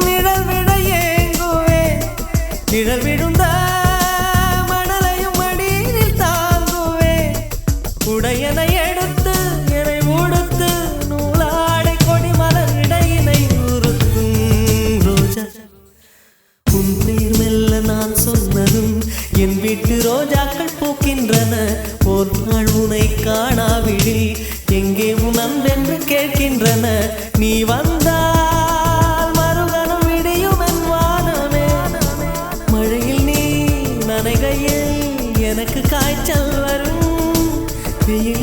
நிழல் விட ஏங்குவேன் நிழல் விழுந்த மணலையும் மடியில் தாங்குவேன் உடையனை எடுத்து என்னை உடுத்து நூலாடை கொடி மலர் இடையினை உறுத்தும் ரோஜா உன் பேர் மெல்ல நான் சொன்னதும் என் வீட்டு ரோஜாக்கள் பூக்கின்றன ஒரு நாள் உனை காணாவிடில் எங்கே உன் அன்பென்று கேட்கின்றன நீ வந்தால் மறுகணம் விடியும் என் வானமே மழையில் நீ நனைகையில் எனக்கு காய்ச்சல் வரும் வெயில்